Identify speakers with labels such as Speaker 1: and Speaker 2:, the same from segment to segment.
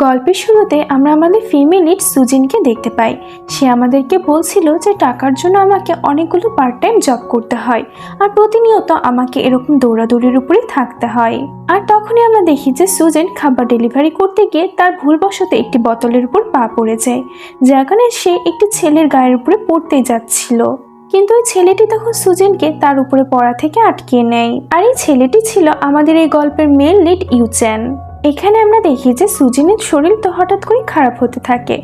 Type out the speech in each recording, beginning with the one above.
Speaker 1: গল্পের শুরুতে আমরা আমাদের ফিমেল লিড সুজিনকে দেখতে পাই। সে আমাদেরকে বলছিল যে টাকার জন্য আমাকে অনেকগুলো পার্ট টাইম জব করতে হয় আর প্রতিনিয়ত আমাকে এরকম দৌড়াদৌড়ির উপরেই থাকতে হয়। আর তখনই আমরা দেখি যে সুজিন খাবার ডেলিভারি করতে গিয়ে তার ভুলবশত একটি বোতলের উপর পা পড়ে যায়, যার কারণে সে একটি ছেলের গায়ের উপরে পড়তেই যাচ্ছিল। কিন্তু ওই ছেলেটি তখন সুজিনকে তার উপরে পড়া থেকে আটকিয়ে নেয়। আর এই ছেলেটি ছিল আমাদের এই গল্পের মেল লিড ইউচ্যান। এখানে আমরা দেখি যে সুজিনের শরীর তো হঠাৎ করে খারাপ হতে থাকে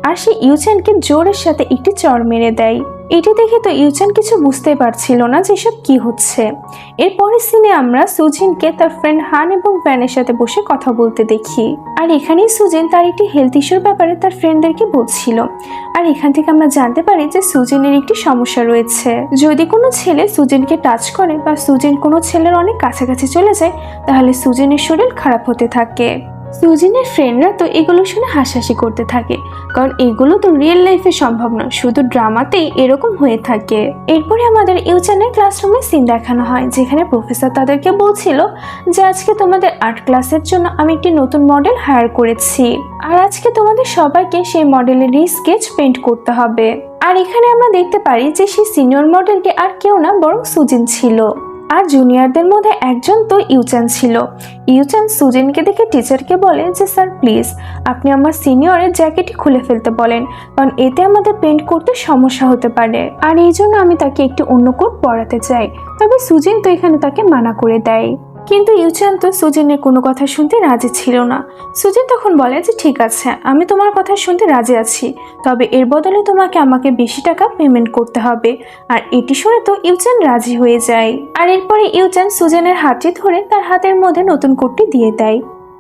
Speaker 1: আর সে ইউচ্যানকে জোরের সাথে একটি চড় মেরে দেয়। এটি দেখে তো ইউচ্যান কিছু বুঝতেই পারছিল না যে সব কি হচ্ছে। এরপরের সিনে আমরা সুজিনকে তার ফ্রেন্ড হান এবং ভ্যানের সাথে বসে কথা বলতে দেখি। আর এখানেই সুজিন তার একটি হেলথ ইস্যুর ব্যাপারে তার ফ্রেন্ডদেরকে বলছিল। আর এখান থেকে আমরা জানতে পারি যে সুজিনের একটি সমস্যা রয়েছে। যদি কোনো ছেলে সুজিনকে টাচ করে বা সুজিন কোনো ছেলের অনেক কাছাকাছি চলে যায়, তাহলে সুজিনের শরীর খারাপ হতে থাকে। সুজিনের ফ্রেন্ডরা তো এগুলো শুনে হাসাহাসি করতে থাকে, কারণ এগুলো তো রিয়েল লাইফে সম্ভব নয়, শুধু ড্রামাতেই এরকম হয়ে থাকে। এরপরে আমাদের ইউচ্যানের ক্লাসরুমে সিন দেখানো হয়, যেখানে প্রফেসর তাদেরকে বলছিল যে আজকে তোমাদের আর্ট ক্লাসের জন্য আমি একটি নতুন মডেল হায়ার করেছি আর আজকে তোমাদের সবাইকে সেই মডেলের স্কেচ পেইন্ট করতে হবে। আর এখানে আমরা দেখতে পারি যে সেই সিনিয়র মডেলটি আর কেউ না বরং সুজিন ছিল। আর জুনিয়রদের মধ্যে একজন তো ইউচ্যান ছিল। ইউচ্যান সুজিনকে দেখে টিচারকে বলে যে স্যার প্লিজ আপনি আমার সিনিয়রের জ্যাকেটটি খুলে ফেলতে বলেন, কারণ এতে আমাদের পেন্ট করতে সমস্যা হতে পারে। আর এই জন্য আমি তাকে একটি অন্য কোট পরাতে চাই। তবে সুজিন তো এখানে তাকে মানা করে দেয়। কিন্তু ইউচ্যান তো সুজিনের কোনো কথা শুনতে রাজি ছিল না। সুজিন তখন বলে যে ঠিক আছে, আমি তোমার কথা শুনতে রাজি আছি, তবে এর বদলে তোমাকে আমাকে বেশি টাকা পেমেন্ট করতে হবে। আর এটি শুনে তো ইউচ্যান রাজি হয়ে যায়। আর এরপরে ইউচ্যান সুজিনের হাতটি ধরে তার হাতের মধ্যে নতুন কোটটি দিয়ে দেয়।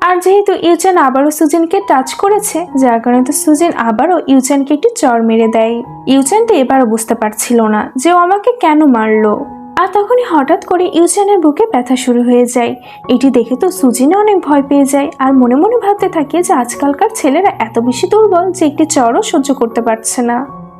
Speaker 1: আর যেহেতু ইউচ্যান আবারও সুজিনকে টাচ করেছে, যার কারণে তো সুজিন আবারও ইউচ্যানকে একটি চড় মেরে দেয়। ইউচ্যান তো এবারও বুঝতে পারছিল না যে ও আমাকে কেন মারলো। আর তখনই হঠাৎ করে ইউচ্যানের বুকে ব্যথা শুরু হয়ে যায়। এটি দেখে তো সুজিনও অনেক ভয় পেয়ে যায় আর মনে মনে ভাবতে থাকে যে আজকালকার ছেলেরা এত বেশি দুর্বল যে একটি চড়ও সহ্য করতে পারছে না।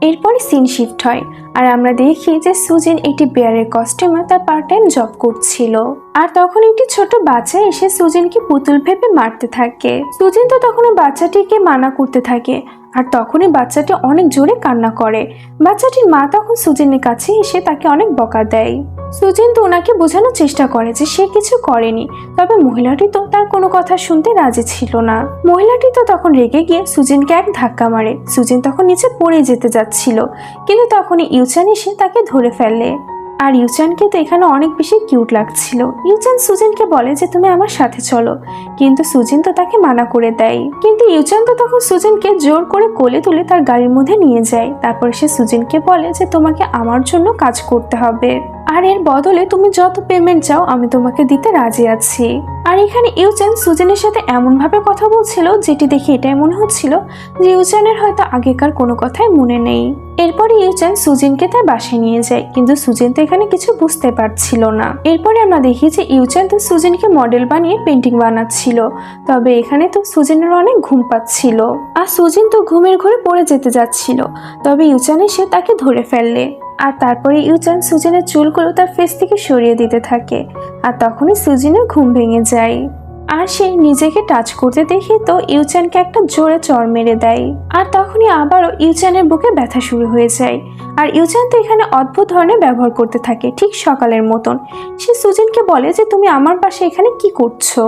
Speaker 1: এরপরে সিন শিফট হয় আর আমরা দেখি যে সুজিন একটি বেয়ারের কস্টিউমে তার পার্ট টাইম জব করছিল। আর তখন একটি ছোট বাচ্চা এসে সুজিনকে পুতুল ভেবে মারতে থাকে। সুজিন তো তখন বাচ্চাটিকে মানা করতে থাকে আর তখনই বাচ্চাটি অনেক জোরে কান্না করে। বাচ্চাটির মা তখন সুজিনের কাছে এসে তাকে অনেক বকা দেয়। সুজিন তো ওনাকে বোঝানোর চেষ্টা করে যে সে কিছু করেনি, তবে মহিলাটি তো তার কোনো কথা শুনতে রাজি ছিল না। মহিলাটি তো তখন রেগে গিয়ে সুজিনকে এক ধাক্কা মারে। সুজিন তখন নিচে পড়ে যেতে যাচ্ছিল, কিন্তু তখনই ইউচ্যান এসে তাকে ধরে ফেলে। আর ইউচ্যানকে তো এখানে অনেক বেশি কিউট লাগছিল। ইউচ্যান সুজিনকে বলে যে তুমি আমার সাথে চলো, কিন্তু সুজিন তো তাকে মানা করে দেয়। কিন্তু ইউচ্যান তো তখন সুজিনকে জোর করে কোলে তুলে তার গাড়ির মধ্যে নিয়ে যায়। তারপর সে সুজিনকে বলে যে তোমাকে আমার জন্য কাজ করতে হবে আর এর বদলে তুমি যত পেমেন্ট চাও আমি তোমাকে দিতে রাজি আছি। আর এখানে ইউচ্যান সুজিনের সাথে এমন ভাবে কথা বলছিল যেটি দেখে এটাই মনে হচ্ছিল যে ইউচ্যানের হয়তো আগেকার কোনো কথাই মনে নেই। এরপরে ইউচ্যান সুজিনকে তার বাসায় নিয়ে যায়, কিন্তু সুজিন তো এখানে কিছু বুঝতে পারছিল না। এরপরে আমরা দেখি যে ইউচ্যান তো সুজিনকে মডেল বানিয়ে পেন্টিং বানাচ্ছিল, তবে এখানে তো সুজিনের অনেক ঘুম পাচ্ছিল আর সুজিন তো ঘুমের ঘরে পড়ে যেতে যাচ্ছিল। তবে ইউচ্যান এসে তাকে ধরে ফেললে আর তারপরে ইউচ্যান সুজিনের চুলগুলো তার ফেস থেকে সরিয়ে দিতে থাকে। আর তখনই সুজিনের ঘুম ভেঙে যায় আর সে নিজেকে টাচ করতে দেখে তো ইউচ্যানকে একটা জোরে চড় মেরে দেয়। আর তখনই আবারও ইউচ্যানের বুকে ব্যথা শুরু হয়ে যায়। আর ইউচ্যান তো এখানে অদ্ভুত ধরনের ব্যবহার করতে থাকে, ঠিক সকালের মতন। সে সুজিনকে বলে যে তুমি আমার পাশে এখানে কি করছো।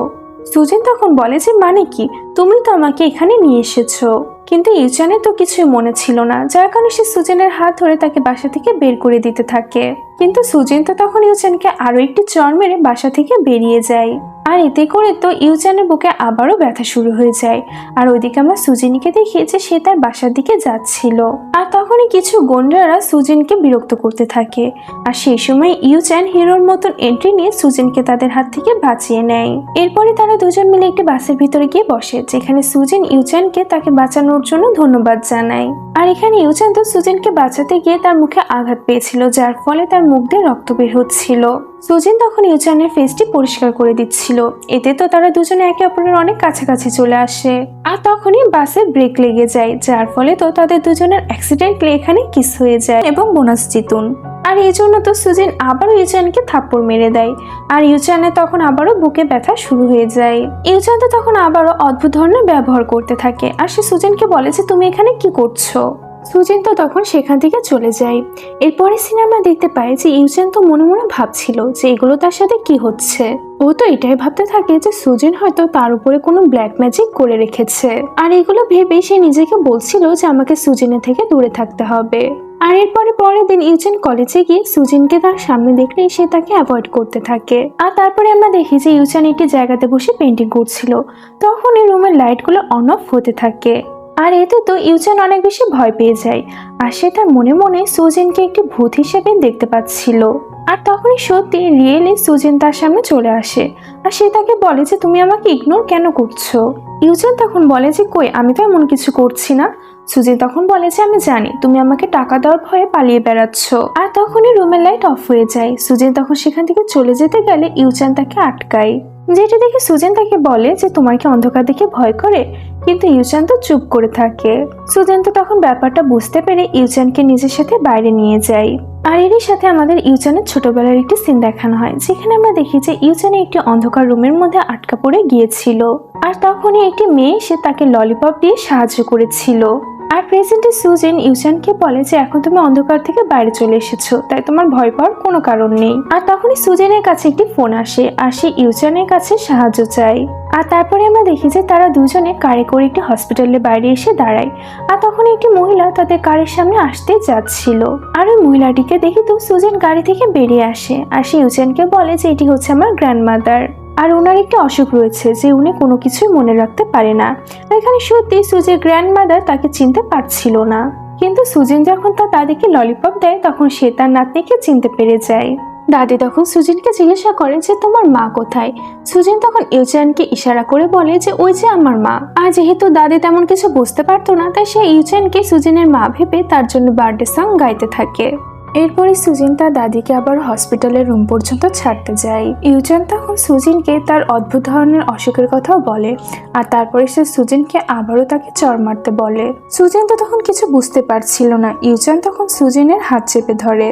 Speaker 1: সুজিন তখন বলে যে মানে কি, তুমি তো আমাকে এখানে নিয়ে এসেছো। কিন্তু ইউচ্যানের তো কিছুই মনে ছিল না, যার কারণে সে সুজিনের হাত ধরে তাকে বাসা থেকে বের করে দিতে থাকে। কিন্তু সুজিন তো তখন ইউচ্যানকে আরো একটি চড় মেরে বাসা থেকে বেরিয়ে যায়। আর এতে করে তো ইউচ্যানের বুকে আবারও ব্যথা শুরু হয়ে যায়। আর ওইদিকে আমরা সুজিনকে দেখি যে সে তার বাসার দিকে যাচ্ছিল। আর তখনই কিছু গুন্ডারা সুজিনকে বিরক্ত করতে থাকে। আর সেই সময় ইউচ্যান হিরোর মতন এন্ট্রি নিয়ে সুজিনকে তাদের হাত থেকে বাঁচিয়ে নেয়। এরপরে তারা দুজন মিলে একটি বাসের ভিতরে গিয়ে বসে, যেখানে সুজিন ইউচ্যানকে তাকে বাঁচানোর জন্য ধন্যবাদ জানায়। আর এখানে ইউচ্যান তো সুজিনকে বাঁচাতে গিয়ে তার মুখে আঘাত পেয়েছিল, যার ফলে তার মুখ দিয়ে রক্ত বের হচ্ছিল। সুজিন তখন ইউচ্যানের ফেসটি পরিষ্কার করে দিচ্ছিল। এতে তো তারা দুজনে একে অপরের অনেক কাছাকাছি চলে আসে। আর তখনই বাসে ব্রেক লেগে যায়, যার ফলে তো তাদের দুজনের অ্যাক্সিডেন্টলি এখানে কিস হয়ে যায় এবং বোনাস জিতুন। আর এই জন্য তো সুজিন আবারও ইউচানকে থাপ্পড় মেরে দেয়। আর ইউচানের তখন আবারও বুকে ব্যথা শুরু হয়ে যায়। ইউচান তো তখন আবারও অদ্ভুত ধরনের ব্যবহার করতে থাকে, আর সে সুজিনকে বলে যে তুমি এখানে কি করছো। সুজিন তো তখন সেখান থেকে চলে যায়। এরপরে সিনেমা দেখতে পায় যে ইউচান তো মনে মনে ভাবছিল যে এগুলো তার সাথে কি হচ্ছে। ও তো এটাই ভাবতে থাকে যে সুজিন হয়তো তার উপরে কোনো ব্ল্যাক ম্যাজিক করে রেখেছে, আর এগুলো ভেবে সে নিজেকে বলছিল যে আমাকে সুজিনের থেকে দূরে থাকতে হবে। আর এরপরে পরের দিন ইউচান কলেজে গিয়ে সুজিনকে তার সামনে দেখলেই সে তাকে অ্যাভয়েড করতে থাকে। আর তারপরে আমরা দেখি যে ইউচান একটি জায়গাতে বসে পেন্টিং করছিল, তখন এই রুমের লাইটগুলো অন অফ হতে থাকে। আর এতে তো ইউচান অনেক বেশি ভয় পেয়ে যায়, আর সে তার মনে মনে সুজিনকে একটি ভূত হিসেবে দেখতে পাচ্ছিল। আর তখনই সত্যি রিয়েলি সুজিন তার সামনে চলে আসে, আর সে তাকে বলে যে তুমি আমাকে ইগনোর কেন করছো। ইউচান তখন বলে যে কই, আমি তো এমন কিছু করছি না। সুজিন তখন বলে যে আমি জানি তুমি আমাকে টাকা দেওয়ার ভয়ে পালিয়ে বেড়াচ্ছ। আর তখনই রুমের লাইট অফ হয়ে যায়। সুজিন তখন সেখান থেকে চলে যেতে গেলে ইউচান তাকে আটকায়, যেটা দেখে সুজিন তাকে বলে যে তোমার কি অন্ধকার দেখে ভয় করে, কিন্তু ইউচান তো চুপ করে থাকে। সুজিন তো তখন ব্যাপারটা বুঝতে পেরে ইউচানকে নিজের সাথে বাইরে নিয়ে যায়। আর এরই সাথে আমাদের ইউচানের ছোটবেলার একটি সিন দেখানো হয়, যেখানে আমরা দেখি যে ইউচানে একটি অন্ধকার রুমের মধ্যে আটকা পড়ে গিয়েছিল, আর তখনই একটি মেয়ে এসে তাকে ললিপপ দিয়ে সাহায্য করেছিল। আর প্রেজেন্টে সুজিন ইউচানকে বলে যে এখন তুমি অন্ধকার থেকে বাইরে চলে এসেছো, তাই তোমার ভয় পাওয়ার কোনো কারণ নেই। আর তখনই সুজিনের কাছে একটি ফোন আসে, আর সে ইউচানের কাছে সাহায্য চায়। আর তারপরে আমরা দেখি যে তারা দুজনে কারে করে একটি হসপিটালের বাইরে এসে দাঁড়ায়। আর তখন একটি মহিলা তাদের কারের সামনে আসতে যাচ্ছিল, আর ওই মহিলাটিকে দেখে তো সুজিন গাড়ি থেকে বেরিয়ে আসে, আর সে ইউচানকে বলে যে এটি হচ্ছে আমার গ্র্যান্ডমাদার, আর ওনার একটি অসুখ রয়েছে যে উনি কোনো কিছুই মনে রাখতে পারে না। এখানে সত্যি সুজির গ্র্যান্ডমাদার তাকে চিনতে পারছিল না, কিন্তু সুজিন যখন তার দাদিকে ললিপপ দেয় তখন সে তার নাতনিকে চিনতে পেরে যায়। দাদি তখন সুজিনকে জিজ্ঞাসা করে যে তোমার মা কোথায়। সুজিন তখন ইউচানকে ইশারা করে বলে যে ওই যে আমার মা। আর যেহেতু দাদি তেমন কিছু বুঝতে পারতো না, তাই সে ইউচানকে সুজিনের মা ভেবে তার জন্য বার্থডে সং গাইতে থাকে। এরপরে সুজিন তার দাদিকে আবার হসপিটালের রুম পর্যন্ত ছাড়তে যায়। ইউচান তখন সুজিনকে তার অদ্ভুত ধরনের অসুখের কথাও বলে, আর তারপরে সে সুজিনকে আবারও তাকে চড় মারতে বলে। সুজিন তো তখন কিছু বুঝতে পারছিল না। ইউচান তখন সুজিনের হাত চেপে ধরে,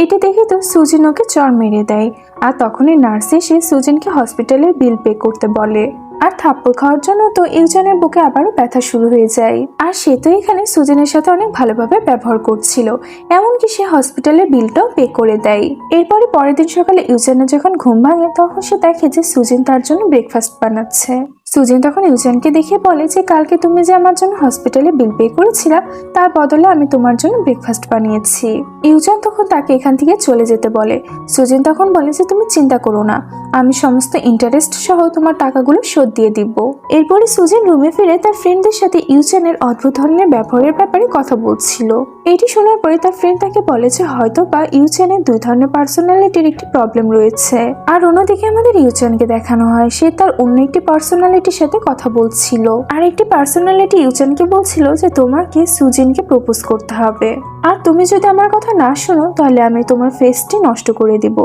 Speaker 1: এটি দেখে তো সুজিন ওকে চড় মেরে দেয়। আর তখনই নার্স এসে সুজিনকে হসপিটালের বিল পে করতে বলে। আর থাপ্পড় খাওয়ার জন্য তো ইউচানের বুকে আবারও ব্যথা শুরু হয়ে যায়। আর সে তো এখানে সুজিনের সাথে অনেক ভালোভাবে ব্যবহার করছিল, এমনকি সে হসপিটালের বিলটাও পে করে দেয়। এরপরে পরের দিন সকালে ইউচানের যখন ঘুম ভাঙে তখন সে দেখে যে সুজিন তার জন্য ব্রেকফাস্ট বানাচ্ছে। সুজিন তখন ইউচানকে দেখে বলে যে কালকে তুমি যে আমার জন্য হসপিটালে বিল পে করেছিলা, তার বদলে আমি তোমার জন্য ব্রেকফাস্ট বানিয়েছি। ইউচান তখন তাকে এখান থেকে চলে যেতে বলে। সুজিন তখন বলে যে তুমি চিন্তা করো না, আমি সমস্ত ইন্টারেস্ট সহ তোমার টাকাগুলো শোধ দিয়ে দিব। এরপরে সুজিন রুমে ফিরে তার ফ্রেন্ডদের সাথে ইউচানের অদ্ভুত ধরনের ব্যবহারের ব্যাপারে কথা বলছিল। এটি শোনার পরে তার ফ্রেন্ড তাকে বলে যে হয়তো বা ইউচানের দুই ধরনের পার্সোনালিটির একটি প্রবলেম রয়েছে। আর অন্যদিকে আমাদের ইউচানকে দেখানো হয় সে তার অন্য একটি পার্সোনালিটির সাথে কথা বলছিল। আর একটি পার্সোনালিটি ইউচানকে বলছিল যে তোমাকে সুজিনকে প্রপোজ করতে হবে, আর তুমি যদি আমার কথা না শোনো তাহলে আমি তোমার ফেসটি নষ্ট করে দিব।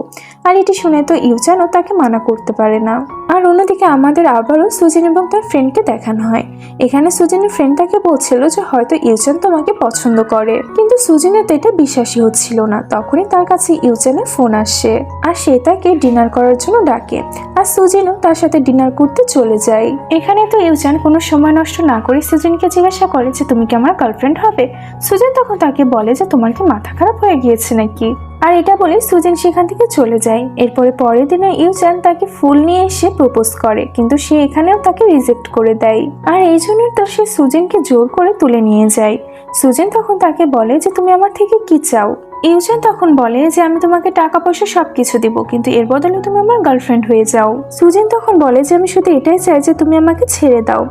Speaker 1: আর এটি শুনে তো ইউচানও তাকে মানা করতে পারে না। আর অন্যদিকে আমাদের আবারও সুজিন এবং তার ফ্রেন্ডকে দেখানো হয়। এখানে সুজিনের ফ্রেন্ড তাকে বলছিল যে হয়তো ইউচান তোমাকে পছন্দ করে, কিন্তু সুজিনের তো এটা বিশ্বাসই হচ্ছিল না। তখনই তার কাছে ইউচানের ফোন আসে, আর সে তাকে ডিনার করার জন্য ডাকে, আর সুজিনও তার সাথে ডিনার করতে চলে যায়। এখানে তো ইউচান কোনো সময় নষ্ট না করে সুজিনকে জিজ্ঞাসা করে যে তুমি কি আমার গার্লফ্রেন্ড হবে। সুজিন তখন তাকে বলে যে তোমার কি মাথা খারাপ হয়ে গিয়েছে নাকি। আর এটা বলে সুজিন সেখান থেকে চলে যায়। এরপরে পরের দিনে ইউচান তাকে ফুল নিয়ে এসে প্রপোজ করে, কিন্তু সে এখানেও তাকে রিজেক্ট করে দেয়। আর এই জন্যই তো সে সুজিনকে জোর করে তুলে নিয়ে যায়। সুজিন তখন তাকে বলে যে তুমি আমার থেকে কি চাও। ইউচান তখন বলে যে আমি তোমাকে টাকা পয়সা সবকিছু দিব, কিন্তু এর বদলে তুমি আমার গার্লফ্রেন্ড হয়ে যাও। সুজিন তখন বলে যে আমি শুধু এটাই চাই যে তুমি আমাকে ছেড়ে দাও।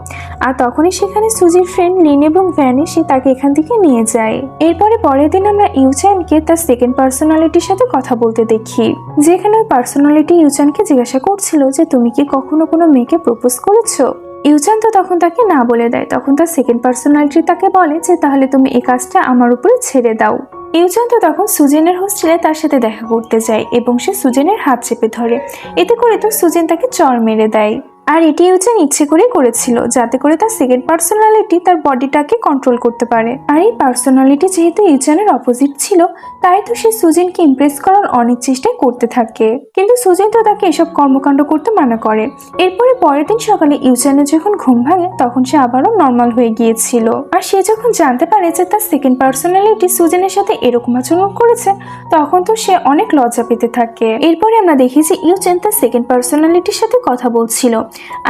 Speaker 1: আর তখনই সেখানে সুজির ফ্রেন্ড লিন এবং ভ্যান এসে তাকে এখান থেকে নিয়ে যায়। এরপরে পরের দিন আমরা ইউচানকে তার সেকেন্ড পার্সোনালিটির সাথে কথা বলতে দেখি, যেখানে ওই পার্সোনালিটি ইউচানকে জিজ্ঞাসা করছিল যে তুমি কি কখনো কোনো মেয়েকে প্রপোজ করেছো। ইউচান তো তখন তাকে না বলে দেয়। তখন তার সেকেন্ড পার্সোনালিটি তাকে বলে যে তাহলে তুমি এই কাজটা আমার উপরে ছেড়ে দাও। ইউচান তো তখন সুজিনের হোস্টেলে তার সাথে দেখা করতে যায় এবং সে সুজিনের হাত চেপে ধরে। এতে করে তো সুজিন তাকে চড় মেরে দেয়। আর এটি ইউজেন ইচ্ছে করে করেছিল যাতে করে তার সেকেন্ড পার্সোনালিটি তার বডিটাকে কন্ট্রোল করতে পারে। আর এই পার্সোনালিটি যেহেতু ইউজেনের অপোজিট ছিল, তাই তো সে সুজিনকে ইমপ্রেস করার অনেক চেষ্টাই করতে থাকে, কিন্তু সুজিন তো তাকে এসব কর্মকাণ্ড করতে মানা করে। এরপরে পরের দিন সকালে ইউজেনের যখন ঘুম ভাঙে তখন সে আবারও নর্মাল হয়ে গিয়েছিল। আর সে যখন জানতে পারে যে তার সেকেন্ড পার্সোনালিটি সুজিনের সাথে এরকম আচরণ করেছে, তখন তো সে অনেক লজ্জা পেতে থাকে। এরপরে আমরা দেখি যে ইউজেন তার সেকেন্ড পার্সোনালিটির সাথে কথা বলছিল,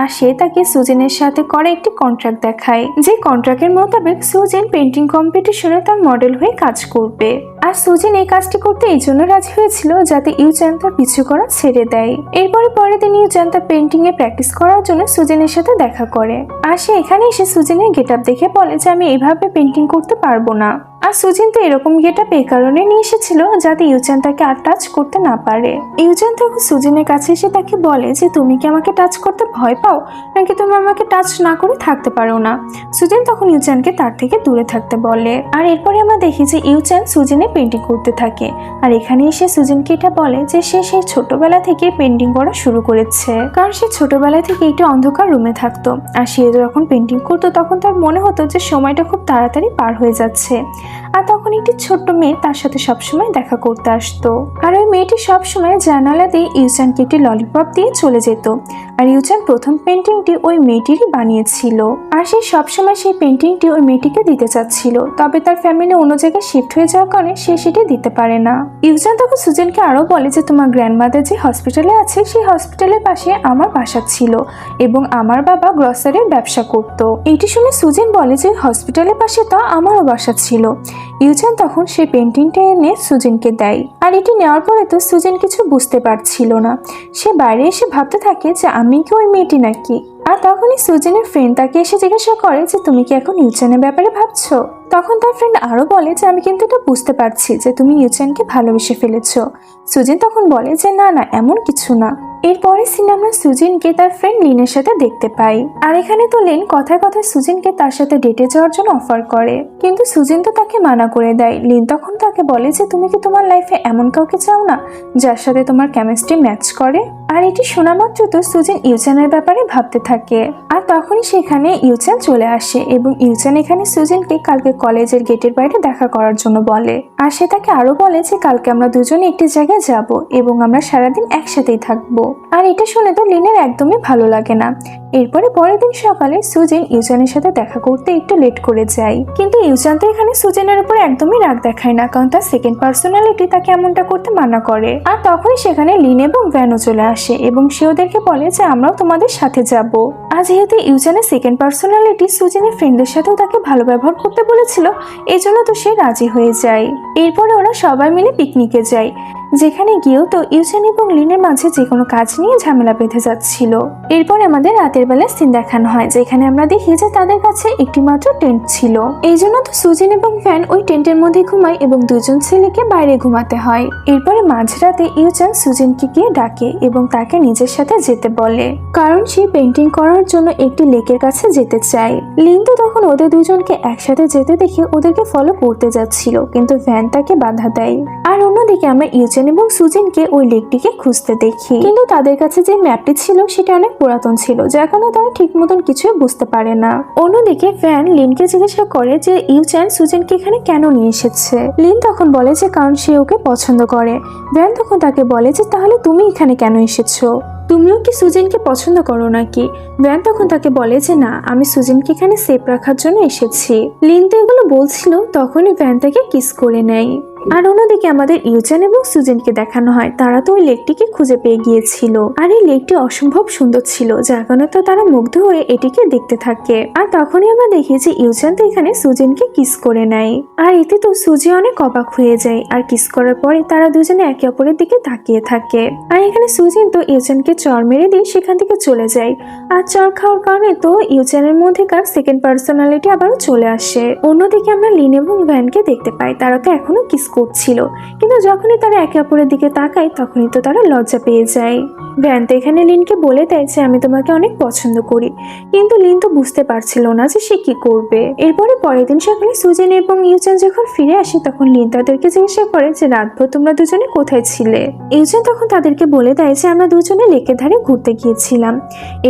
Speaker 1: আর সে তাকে সুজিনের সাথে করা একটি কন্ট্রাক্ট দেখায়, যে কন্ট্রাক্টের মোতাবেক সুজিন পেন্টিং কম্পিটিশনে তার মডেল হয়ে কাজ করবে। আর সুজিন এই কাজটি করতে এই জন্য রাজি হয়েছিল যাতে ইউজেন তার পিছু করা ছেড়ে দেয়। এরপরে পরের দিন ইউজেন তার পেন্টিং এ প্র্যাকটিস করার জন্য সুজিনের সাথে দেখা করে, আর সে এখানে এসে সুজিনের গেটআপ দেখে বলে যে আমি এইভাবে পেন্টিং করতে পারবো না। আর সুজিন তো এরকম গেটআপ এই কারণে নিয়ে এসেছিল যাতে ইউজেন তাকে আর টাচ করতে না পারে। ইউজেন তখন সুজিনের কাছে এসে তাকে বলে যে তুমি কি আমাকে টাচ করতে ভয় পাও, নাকি তুমি আমাকে টাচ না করে থাকতে পারো না। সুজিন তখন ইউজেনকে তার থেকে দূরে থাকতে বলে। আর এরপরে আমরা দেখি যে ইউজেন সুজিনে পেন্টিং করতে থাকে, আর এখানে এসে সুজিনকে এটা বলে যে সে সেই ছোটবেলা থেকে পেন্টিং করা শুরু করেছে, কারণ সে ছোটবেলা থেকে একটি অন্ধকার রুমে থাকতো। আর সে যখন পেন্টিং করতো তখন তার মনে হতো যে সময়টা খুব তাড়াতাড়ি পার হয়ে যাচ্ছে। আর তখন একটি ছোট্ট মেয়ে তার সাথে সবসময় দেখা করতে আসতো, আর ওই মেয়েটি সবসময় জানালা দিয়ে ইউজেনকে একটি ললিপপ দিয়ে চলে যেত। আর ইউজেন প্রথম পেন্টিংটি ওই মেয়েটিরই বানিয়েছিল, আর সে সবসময় সেই পেন্টিংটি ওই মেয়েটিকে দিতে চাচ্ছিল, তবে তার ফ্যামিলি অন্য জায়গায় শিফট হয়ে যাওয়ার কারণে সে সেটি দিতে পারে না। ইউজেন তখন সুজেনকে আরো বলে যে তোমার গ্র্যান্ডমাদার যে হসপিটালে আছে সেই হসপিটালের পাশে আমার বাসা ছিল এবং আমার বাবা গ্রসারির ব্যবসা করত। এটি শুনে সুজেন বলে যে হসপিটালের পাশে তো আমারও বাসা ছিল। ইউজেন তখন সেই পেন্টিংটা এনে সুজেনকে দেয়, আর এটি নেওয়ার পরে তো সুজেন কিছু বুঝতে পারছিল না। সে বাইরে এসে ভাবতে থাকে যে আমি কি ওই মেয়েটি নাকি। আর তখনই সুজেনের ফ্রেন্ড তাকে এসে জিজ্ঞাসা করে যে তুমি কি এখন ইউজেনের ব্যাপারে ভাবছো। তখন তার ফ্রেন্ড আরো বলে যে আমি কিন্তু এটা বুঝতে পারছি যে তুমি ইউজেনকে ভালোবেসে ফেলেছো। সুজেন তখন বলে যে না না, এমন কিছু না। এরপরে সিনে আমরা সুজিনকে তার ফ্রেন্ড লিনের সাথে দেখতে পাই, আর এখানে তো লিন কথায় কথায় সুজিনকে তার সাথে ডেটে যাওয়ার জন্য অফার করে, কিন্তু সুজিন তো তাকে মানা করে দেয়। লিন তখন তাকে বলে যে তুমি কি তোমার লাইফে এমন কাউকে চাও না যার সাথে তোমার কেমিস্ট্রি ম্যাচ করে। আর এটি শোনা মাত্র তো সুজিন ইউজেনের ব্যাপারে ভাবতে থাকে, আর তখনই সেখানে ইউজেন চলে আসে এবং ইউজেন এখানে সুজিনকে কালকে কলেজের গেটের বাইরে দেখা করার জন্য বলে। আর সে তাকে আরো বলে যে কালকে আমরা দুজনে একটি জায়গায় যাব এবং আমরা সারাদিন একসাথেই থাকবো। আর এটা শুনে তো লিনের একদমই ভালো লাগে না। এরপরে পরের দিন সকালে সুজিন ইউজেনের সাথে দেখা করতে একটু লেট করে যায়, কিন্তু ইউজেন তো এখানে সুজিনের উপর একদমই রাগ দেখায় না, কারণ তার সেকেন্ড পার্সোনালিটি তাকে এমনটা করতে মানা করে। আর তখনই সেখানে লিন এবং ভ্যানও চলে আসে এবং সে ওদেরকে বলে যে আমরাও তোমাদের সাথে যাব। আর যেহেতু ইউজেনের সেকেন্ড পার্সোনালিটি সুজিনের ফ্রেন্ডের সাথেও তাকে ভালো ব্যবহার করতে বলেছিল, এই জন্য তো সে রাজি হয়ে যায়। এরপরে ওরা সবাই মিলে পিকনিকে যায়, যেখানে গিয়েও তো ইউজেন এবং লিনের মাঝে যে কোনো কাজ নিয়ে ঝামেলা বেঁধে যাচ্ছিল। এরপর আমাদের রাতের বেলা সিন দেখানো হয়, যেখানে আমরা দেখি যে তাদের কাছে একটি মাত্র টেন্ট ছিল। এই জন্য তো সুজিন এবং ভ্যান ওই টেন্টের মধ্যে ঘুমায় এবং দুজন ছেলেকে বাইরে ঘুমাতে হয়। এরপরে মাঝরাতে ইউজেন সুজিনকে গিয়ে ডাকে এবং তাকে নিজের সাথে যেতে বলে, কারণ সে পেন্টিং করার জন্য একটি লেকের কাছে যেতে চায়। লিন তো তখন ওদের দুজনকে একসাথে যেতে দেখে ওদেরকে ফলো করতে যাচ্ছিল, কিন্তু ভ্যান তাকে বাধা দেয়। আর অন্যদিকে আমরা ইউজেন এবং সুজিনকে ওই লেকটিকে খুঁজতে দেখি, কিন্তু তাদের কাছে যে ম্যাপটি ছিল সেটা অনেক পুরাতন ছিল, যার কারণে তারা ঠিক মতন কিছুই বুঝতে পারে না। অন্যদিকে ভ্যান লিনকে জিজ্ঞাসা করে যে ইউজেন সুজিনকে এখানে কেন নিয়ে এসেছে। লিন তখন বলে যে কারণ সে ওকে পছন্দ করে। ভ্যান তখন তাকে বলে যে তাহলে তুমি এখানে কেন এসেছো, তুমিও কি সুজিনকে পছন্দ করো নাকি। ভ্যান তখন তাকে বলে যে না, আমি সুজিনকে এখানে সেফ রাখার জন্য এসেছি। লিন তো এগুলো বলছিল, তখনই ভ্যান তাকে কিস করে নেয়। আর অন্যদিকে আমাদের ইউজেন এবং সুজিনকে দেখানো হয় তারা তো ওই লেকটিকে খুঁজে পেয়ে গিয়েছিল, আর এই লেকটি অসম্ভব সুন্দর ছিল, যার কারণে তো তারা মুগ্ধ হয়ে এটিকে দেখতে থাকে। আর তখনই আমরা দেখি যে ইউজেন তো এখানে সুজিনকে কিস করে নেয়, আর এতে তো সুজি অনেক অবাক হয়ে যায়। আর কিস করার পরে তারা দুজনে একে অপরের দিকে তাকিয়ে থাকে। আর এখানে সুজিন তো ইউজেনকে চর মেরে দিয়ে সেখান থেকে চলে যায়, আর চর খাওয়ার কারণে তো ইউজেনের মধ্যেকার সেকেন্ড পার্সোনালিটি আবারও চলে আসে। অন্যদিকে আমরা লিন এবং ভ্যানকে দেখতে পাই, তারা তো এখনো কিস করছিল, কিন্তু যখনই তারা একে অপরের দিকে তাকায় তখনই তো তারা লজ্জা পেয়ে যায়। ভ্যান তো এখানে লিনকে বলে দেয় যে আমি তোমাকে অনেক পছন্দ করি, কিন্তু লিন তো বুঝতে পারছিল না যে সে কি করবে। এরপরে পরের দিন সকালে সুজিন এবং ইউচান যখন ফিরে আসে তখন লিন তাদেরকে জিজ্ঞাসা করে যে রাতভর তোমরা দুজনে কোথায় ছিলে। ইউচান তখন তাদেরকে বলে দেয় যে আমরা দুজনে লেকের ধারে ঘুরতে গিয়েছিলাম।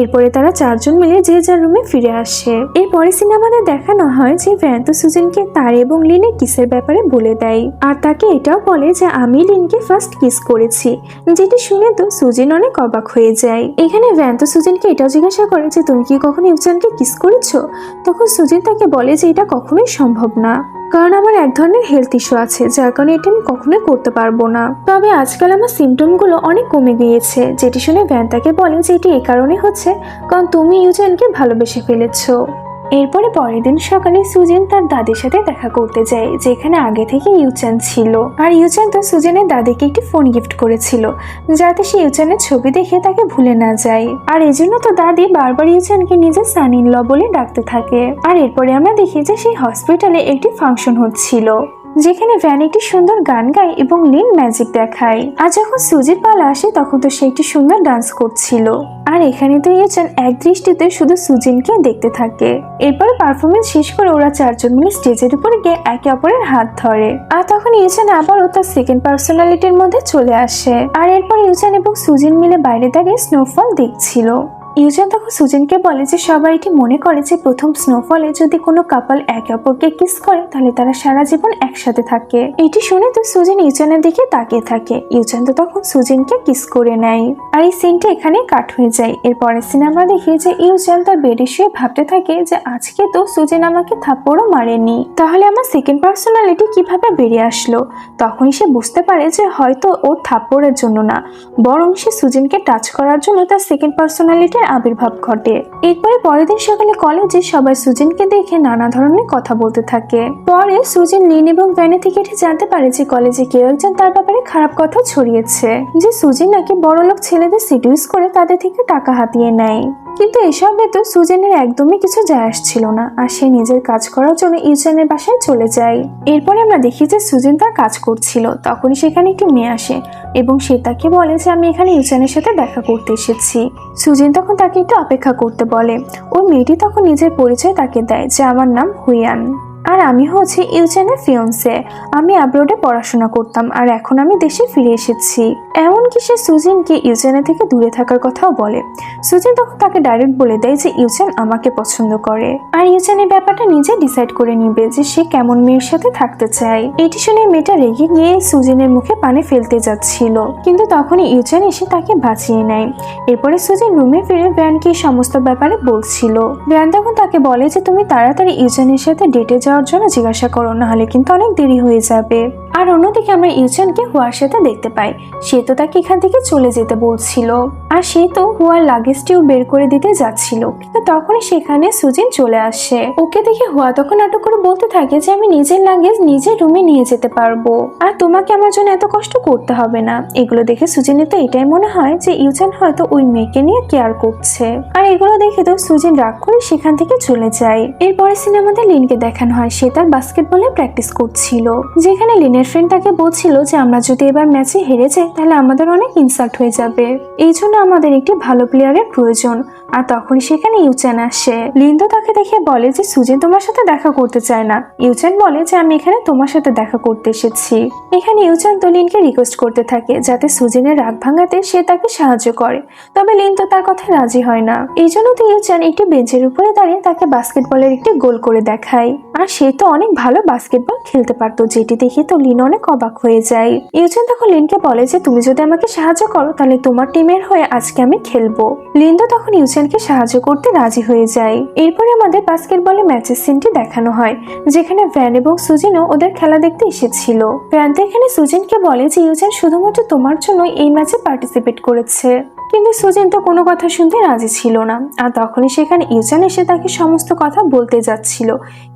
Speaker 1: এরপরে তারা চারজন মিলে যে যার রুমে ফিরে আসে। এরপরে সিনেমাতে দেখানো হয় যে ভ্যান তো সুজিনকে তার এবং লিনের কিসের ব্যাপারে বলে দেয়, আর তাকে এটাও বলে যে আমি লিনকে ফার্স্ট কিস করেছি, যেটি শুনে তো সুজিন অনেক অবাক হয়ে যায়। এখানে ভ্যান তো সুজিনকে এটাও জিজ্ঞাসা করে যে তুমি কি কখনো ইউচানকে কিস করেছো। তখন সুজিন তাকে বলে যে এটা কখনোই সম্ভব না, কারণ আমার এক ধরনের হেলথ ইস্যু আছে, যার কারণে এটা আমি কখনোই করতে পারবো না। তবে আজকাল আমার সিমটমগুলো অনেক কমে গিয়েছে, যেটি শুনে ভ্যান তাকে বলে যে এটি এই কারণে হচ্ছে কারণ তুমি ইউচানকে ভালোবেসে ফেলেছো। এরপরে পরের দিন সকালে সুজিন তার দাদির সাথে দেখা করতে যায়, যেখানে আগে থেকে ইউচান ছিল। আর ইউচান তো সুজিনের দাদিকে একটি ফোন গিফট করেছিল, যাতে সে ইউচানের ছবি দেখে তাকে ভুলে না যায়। আর এই জন্য তো দাদি বারবার ইউচানকে নিজের সান ইন ল বলে ডাকতে থাকে। আর এরপরে আমরা দেখি যে সেই হসপিটালে একটি ফাংশন হচ্ছিল, যেখানে ভ্যান একটি সুন্দর গান গায় এবং লিন ম্যাজিক দেখায়। আর যখন সুজির পালা আসে তখন তো সে একটি সুন্দর ডান্স করছিল। আর এখানে তো ইউচান এক দৃষ্টিতে শুধু সুজিনকে দেখতে থাকে। এরপরে পারফরমেন্স শেষ করে ওরা চারজন মিলে স্টেজের উপরে গিয়ে একে অপরের হাত ধরে। আর তখন ইউচান আবারও তার সেকেন্ড পার্সোনালিটির মধ্যে চলে আসে। আর এরপর ইউচান এবং সুজিন মিলে বাইরে দাঁড়িয়ে স্নোফল দেখছিল। ইউচান তখন সুজিনকে বলে যে সবাই এটি মনে করে যে প্রথম স্নোফলে যদি কোনো কাপল একে অপরকে কিস করে তাহলে তারা সারা জীবন একসাথে থাকে। এটি শুনে তো সুজিন ইউচানের দিকে তাকিয়ে থাকে। ইউচান তো তখন সুজিনকে কিস করে নেয়। আর এই সিনটা এখানে কাট হয়ে যায়। এরপরের সিন আমরা দেখি যে ইউচান তার বেডে শুয়ে ভাবতে থাকে যে আজকে তো সুজিন আমাকে থাপ্পড়ও মারেনি, তাহলে আমার সেকেন্ড পার্সোনালিটি কিভাবে বেরিয়ে আসলো। তখনই সে বুঝতে পারে যে হয়তো ওর থাপ্পড়ের জন্য না, বরং সে সুজিনকে টাচ করার জন্য তার সেকেন্ড পার্সোনালিটি আবির্ভাব ঘটে। এরপরে পরের দিন সকালে কলেজে সবাই সুজিনকে দেখে নানা ধরনের কথা বলতে থাকে। পরে সুজিন লিন এবং ভ্যানের থেকে এটি জানতে পারে যে কলেজে কেউ একজন তার ব্যাপারে খারাপ কথা ছড়িয়েছে, যে সুজিন নাকি বড়লোক ছেলেদের সিডিউস করে তাদের থেকে টাকা হাতিয়ে নেয়। কিন্তু এসবে তো সুজিনের একদমই কিছু যায় আসছিল না, আর সে নিজের কাজ করার জন্য ইউচানের বাসায় চলে যায়। এরপরে আমরা দেখি যে সুজিন তার কাজ করছিল, তখনই সেখানে একটি মেয়ে আসে এবং সে তাকে বলে যে আমি এখানে ইউচানের সাথে দেখা করতে এসেছি। সুজিন তখন তাকে একটু অপেক্ষা করতে বলে। ওই মেয়েটি তখন নিজের পরিচয় তাকে দেয় যে আমার নাম হুয়ান, আর আমি হচ্ছে ইউচানের ফিয়ন্সে। আমি আব্রোডে পড়াশোনা করতাম আর এখন আমি দেশে ফিরে এসেছি। এমনকি সে সুজিনকে ইউচানের থেকে দূরে থাকার কথাও বলে। সুজিন তখন তাকে ডাইরেক্ট বলে দেয় যে ইউচান আমাকে পছন্দ করে, আর ইউচানের ব্যাপারটা নিজে ডিসাইড করে নিবে যে সে কেমন মেয়ের সাথে থাকতে চায়। এটি শুনে মেয়েটা রেগে গিয়ে সুজিনের মুখে পানি ফেলতে যাচ্ছিল, কিন্তু তখনই ইউচান এসে তাকে বাঁচিয়ে নেয়। এরপরে সুজিন রুমে ফিরে ভ্যানকে সমস্ত ব্যাপারে বলছিল। ভ্যান তখন তাকে বলে যে তুমি তাড়াতাড়ি ইউচানের সাথে ডেটে যাওয়ার জন্য জিজ্ঞাসা করো, নাহলে কিন্তু অনেক দেরি হয়ে যাবে। আর অন্যদিকে আমরা ইউচানকে হুয়ার সাথে দেখতে পাই। সে তো তাকে এখান থেকে চলে যেতে বলছিল, আর সে তো হুয়ার লাগেজটিও বের করে দিতে যাচ্ছিল, কিন্তু তখনই সেখানে সুজিন চলে আসে। ওকে দেখে হুয়া তখন নাটক করে বলতে থাকে যে আমি নিজের লাগেজ নিজের রুমে নিয়ে যেতে পারবো, আর তোমাকে আমার জন্য এত কষ্ট করতে হবে না। এগুলো দেখে সুজিনের তো এটাই মনে হয় যে ইউচান হয়তো ওই মেয়েকে নিয়ে কেয়ার করছে। আর এগুলো দেখে তো সুজিন রাগ করে সেখান থেকে চলে যায়। এরপরে সিনেমাতে লিনকে দেখানো হয় সে তার বাস্কেটবলে প্র্যাকটিস করছিল, যেখানে লিনের ফ্রেন্ড তাকে বলছিল যে আমরা যদি এবার ম্যাচে হেরে যাই তাহলে আমাদের অনেক ইনসাল্ট হয়ে যাবে, এই জন্য আমাদের একটি ভালো প্লেয়ারের প্রয়োজন। আর তখনই সেখানে ইউচান আসে। লিন তো তাকে দেখে বলে যে সুজিন তোমার সাথে দেখা করতে চায় না। ইউচান বলে যে আমি এখানে তোমার সাথে দেখা করতে এসেছি। এখানে ইউচান তো লিনকে রিকোয়েস্ট করতে থাকে যাতে সুজিনের রাগ ভাঙাতে সে তাকে সাহায্য করে, তবে লিন তো তার কথায় রাজি হয় না। এই জন্য তো ইউচান একটি বেঞ্চের উপরে দাঁড়িয়ে তাকে বাস্কেটবলের একটি গোল করে দেখায়, আর সে তো অনেক ভালো বাস্কেটবল খেলতে পারতো, যেটি দেখে তো লিন অনেক অবাক হয়ে যায়। ইউচান তখন লিনকে বলে যে তুমি যদি আমাকে সাহায্য করো তাহলে তোমার টিমের হয়ে আজকে আমি খেলবো। লিন তো তখন ইউচানকে সাহায্য করতে রাজি হয়ে যায়। এরপরে আমাদের বাস্কেটবলে ম্যাচের সিনটি দেখানো হয়, যেখানে ভ্যান এবং সুজিনও ওদের খেলা দেখতে এসেছিল। ভ্যান তো এখানে সুজিনকে বলে যে ইউচান শুধুমাত্র তোমার জন্য এই ম্যাচে পার্টিসিপেট করেছে, কিন্তু সুজিন তো কোনো কথা শুনতে রাজি ছিল না। আর তখনই সেখানে ইউচান এসে তাকে সমস্ত কথা বলতে যাচ্ছিল,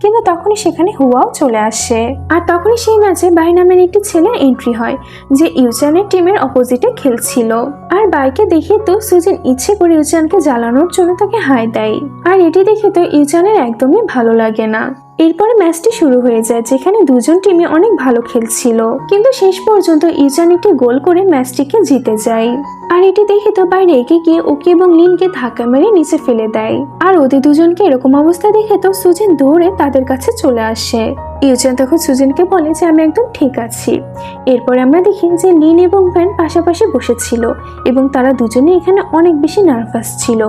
Speaker 1: কিন্তু তখনই সেখানে হুয়াও চলে আসে। আর তখনই সেই ম্যাচে বাই নামের একটি ছেলের এন্ট্রি হয়, যে ইউচানের টিমের অপোজিটে খেলছিল। আর বাইকে দেখে তো সুজিন ইচ্ছে করে ইউচানকে জ্বালানোর জন্য তাকে হাই দেয়, আর এটি দেখে তো ইউচানের একদমই ভালো লাগে না। এরপরে ম্যাচটি শুরু হয়ে যায়, যেখানে দুজন টিমই অনেক ভালো খেলছিল, কিন্তু শেষ পর্যন্ত ইউচান একটি গোল করে ম্যাচটিকে জিতে যায়। আর এটি দেখে তো বাইরে এগিয়ে গিয়ে ওকে এবং লিনকে ধাক্কা মেরে নিচে ফেলে দেয়। আর ওদের দুজনকে এরকম অবস্থা দেখে তো সুজিন দৌড়ে তাদের কাছে চলে আসে। ইউচান তখন সুজিনকে বলে যে আমি একদম ঠিক আছি। এরপরে আমরা দেখি যে লিন এবং ভ্যান পাশাপাশি বসেছিল এবং তারা দুজনে এখানে অনেক বেশি নার্ভাস ছিল।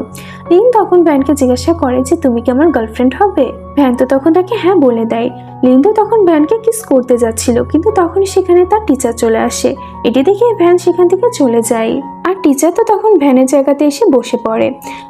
Speaker 1: লিন তখন ভ্যানকে জিজ্ঞাসা করে যে তুমি কি আমার গার্লফ্রেন্ড হবে। ভ্যান তো তখন তাকে হ্যাঁ বলে দেয়। লিন তো তখন ভ্যানকে কিস করতে যাচ্ছিল, কিন্তু তখন সেখানে তার টিচার চলে আসে। এটি দেখে ভ্যান সেখান থেকে চলে যায় আর টিচার তো তখন ভ্যানের জায়গাতে এসে বসে পড়ে।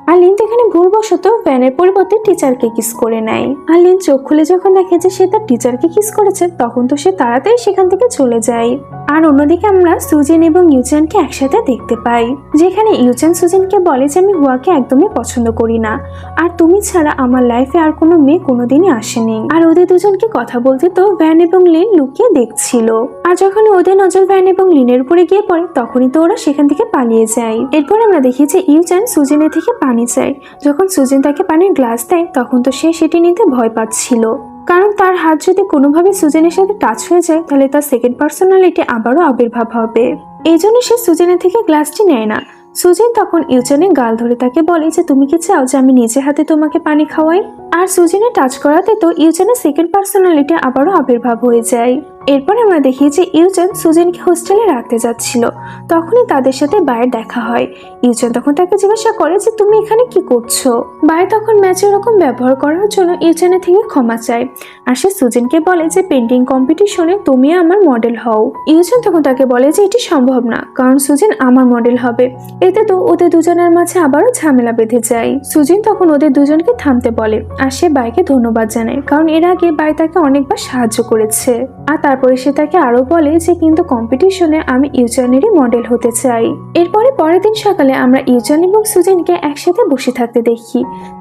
Speaker 1: আর লিন তো এখানে ভুলবশত ভ্যানের পরিবর্তে টিচারকে কিস করে নেয়। আর লিন চোখ খুলে যখন দেখে যে সে তার টিচারকে কিস করেছে, তখন তো সে তাড়াতাড়ি সেখান থেকে চলে যায়। আর অন্যদিকে আমরা সুজিন এবং ইউচানকে একসাথে দেখতে পাই, যেখানে ইউচান সুজিনকে বলে যে আমি হুয়াকে একদমই পছন্দ করি না, আর তুমি ছাড়া আমার লাইফে আর কোনো মেয়ে কোনোদিনই আসেনি। আর ওদের দুজনকে কথা বলতে তো ভ্যান এবং লিন লুকিয়ে দেখছিল। আর যখন ওদের নজর ভ্যান এবং লিনের উপরে গিয়ে পড়ে, তখনই তো ওরা সেখান থেকে পালিয়ে যায়। এরপর আমরা দেখি যে ইউচান সুজিনের থেকে পানি চায়। যখন সুজিন তাকে পানির গ্লাস দেয়, তখন তো সে সেটি নিতে ভয় পাচ্ছিল, কারণ তার হাত যদি কোনোভাবে সুজিনের সাথে টাচ হয়ে যায়, তাহলে তার সেকেন্ড পার্সোনালিটি আবারও আবির্ভাব হবে। এই জন্য সে সুজিনের থেকে গ্লাসটি নেয় না। সুজিন তখন ইউচানের গাল ধরে তাকে বলে যে তুমি কি চাও যে আমি নিজে হাতে তোমাকে পানি খাওয়াই। আর সুজিনের টাচ করাতে তো ইউচানের সেকেন্ড পার্সোনালিটি আবারও আবির্ভাব হয়ে যায়। এরপর আমরা দেখি যে ইউচান সুজিনকে হোস্টেলে রাখতে যাচ্ছিল, তখনই তাদের সাথে বায়ের দেখা হয়। ইউচান তখন তাকে জিজ্ঞাসা করে যে তুমি এখানে কি করছো। বায়ে তখন ম্যাচের রকম ব্যবহার করার জন্য ইউচানের থেকে ক্ষমা চায়। আর সে সুজিনকে বলে যে পেন্টিং কম্পিটিশনে তুমি আমার মডেল হও। ইউচান তখন তাকে বলে যে এটি সম্ভব না, কারণ সুজিন আমার মডেল হবে। এতে তো ওদের দুজনের মাঝে আবারও ঝামেলা বেঁধে যায়। সুজিন তখন ওদের দুজনকে থামতে বলে, আর সে বাইকে ধন্যবাদ জানায়, কারণ এর আগে বাই তাকে অনেকবার সাহায্য করেছে। আর তারপরে সে তাকে আরো বলে যে কিন্তু কম্পিটিশনে আমি ইউচানেরই মডেল হতে চাই। এরপরে পরের দিন সকালে আমরা ইউচান এবং সুজিনকে একসাথে বসে থাকতে দেখি,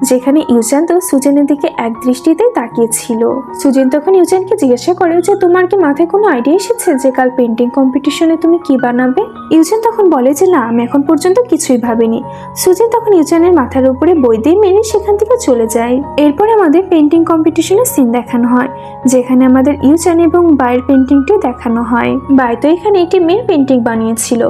Speaker 1: যেখানে ইউচান তো সুজিনের দিকে এক দৃষ্টিতে তাকিয়েছিল। সুজিন তখন ইউচানকে জিজ্ঞাসা করে যে তোমার কি মাথায় কোনো আইডিয়া এসেছে যে কাল পেন্টিং কম্পিটিশনে তুমি কি বানাবে। ইউচান তখন বলে যে না, আমি এখন পর্যন্ত কিছুই ভাবিনি। সুজিন তখন ইউচানের মাথার উপরে বই দিয়ে মেরে সেখান থেকে চলে যায়। এরপরে আমাদের পেন্টিং কম্পিটিশনের সিন দেখানো হয়, যেখানে আমাদের ইউচান এবং বায়ের পেন্টিংটি দেখানো হয়। বাই তো এখানে একটি মেয়ের পেন্টিং বানিয়েছিল